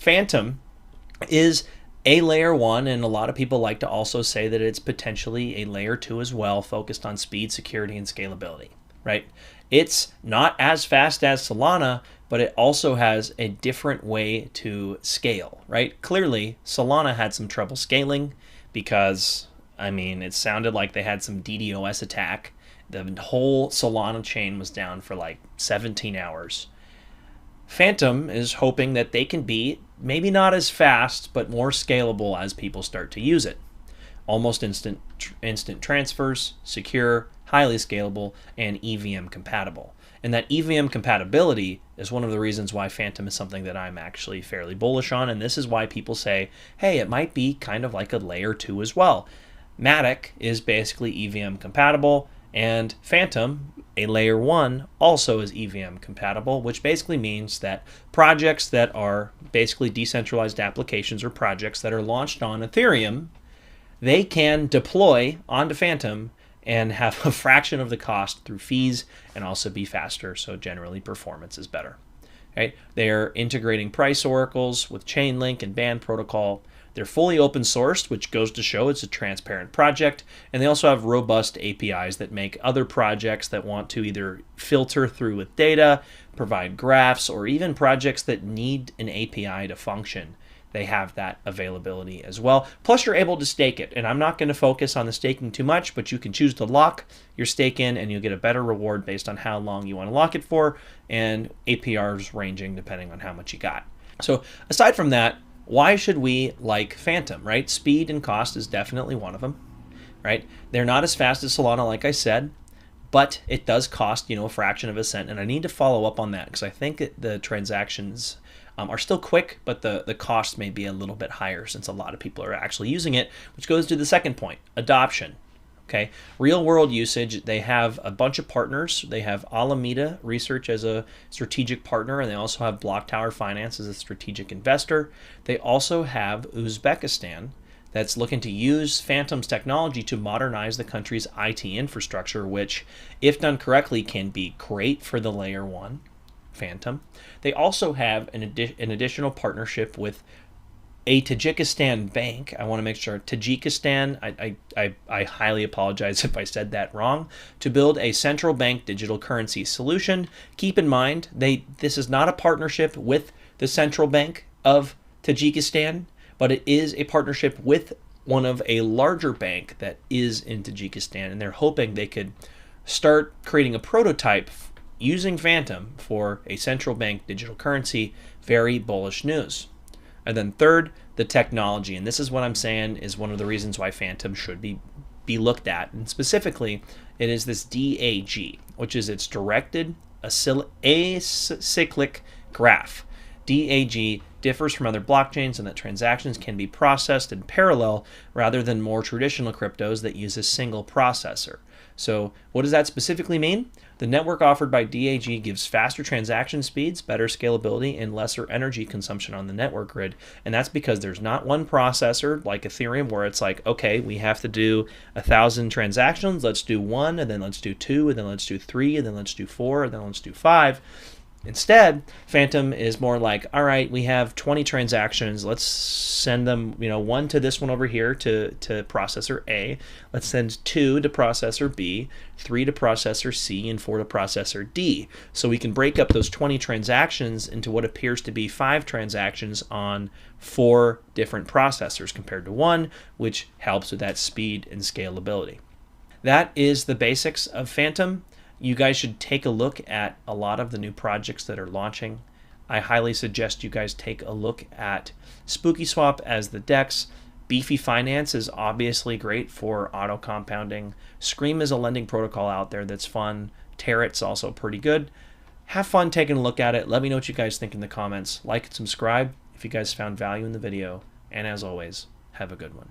Fantom is a layer 1, and a lot of people like to also say that it's potentially a layer 2 as well, focused on speed, security, and scalability, right? It's not as fast as Solana, but it also has a different way to scale, right? Clearly, Solana had some trouble scaling because, I mean, it sounded like they had some DDoS attack. The whole Solana chain was down for like 17 hours. Fantom is hoping that they can be maybe not as fast, but more scalable as people start to use it. Almost instant transfers, secure, highly scalable, and EVM compatible. And that EVM compatibility is one of the reasons why Fantom is something that I'm actually fairly bullish on, and this is why people say, hey, it might be kind of like a layer 2 as well. Matic is basically EVM compatible, and Fantom, a layer 1, also is EVM compatible, which basically means that projects that are basically decentralized applications or projects that are launched on Ethereum, they can deploy onto Fantom and have a fraction of the cost through fees and also be faster, so generally performance is better. Right? They're integrating price oracles with Chainlink and Band protocol. They're fully open sourced, which goes to show it's a transparent project, and they also have robust APIs that make other projects that want to either filter through with data, provide graphs, or even projects that need an API to function. They have that availability as well. Plus, you're able to stake it, and I'm not going to focus on the staking too much, but you can choose to lock your stake in, and you'll get a better reward based on how long you want to lock it for, and APRs ranging depending on how much you got. So aside from that, why should we like Fantom, right? Speed and cost is definitely one of them, right? They're not as fast as Solana, like I said, but it does cost, a fraction of a cent. And I need to follow up on that because I think the transactions are still quick, but the cost may be a little bit higher since a lot of people are actually using it, which goes to the second point, adoption. Okay, real world usage, they have a bunch of partners. They have Alameda Research as a strategic partner, and they also have Block Tower Finance as a strategic investor. They also have Uzbekistan that's looking to use Fantom's technology to modernize the country's IT infrastructure, which, if done correctly, can be great for the layer 1, Fantom. They also have an additional partnership with a Tajikistan bank. I want to make sure Tajikistan, I highly apologize if I said that wrong, to build a central bank digital currency solution. Keep in mind, this is not a partnership with the central bank of Tajikistan, but it is a partnership with one of a larger bank that is in Tajikistan, and they're hoping they could start creating a prototype using Fantom for a central bank digital currency. Very bullish news. And then third, the technology. And this is what I'm saying is one of the reasons why Fantom should be looked at. And specifically, it is this DAG, which is its directed acyclic graph. DAG differs from other blockchains in that transactions can be processed in parallel rather than more traditional cryptos that use a single processor. So what does that specifically mean? The network offered by DAG gives faster transaction speeds, better scalability, and lesser energy consumption on the network grid. And that's because there's not one processor like Ethereum where it's like, okay, we have to do 1,000 transactions. Let's do 1, and then let's do 2, and then let's do 3, and then let's do 4, and then let's do 5. Instead, Fantom is more like, all right, we have 20 transactions. Let's send them, 1 to this one over here to processor A. Let's send 2 to processor B, 3 to processor C, and 4 to processor D. So we can break up those 20 transactions into what appears to be 5 transactions on 4 different processors compared to 1, which helps with that speed and scalability. That is the basics of Fantom. You guys should take a look at a lot of the new projects that are launching. I highly suggest you guys take a look at SpookySwap as the DEX. Beefy Finance is obviously great for auto compounding. Scream is a lending protocol out there that's fun. Tarot's also pretty good. Have fun taking a look at it. Let me know what you guys think in the comments. Like and subscribe if you guys found value in the video. And as always, have a good one.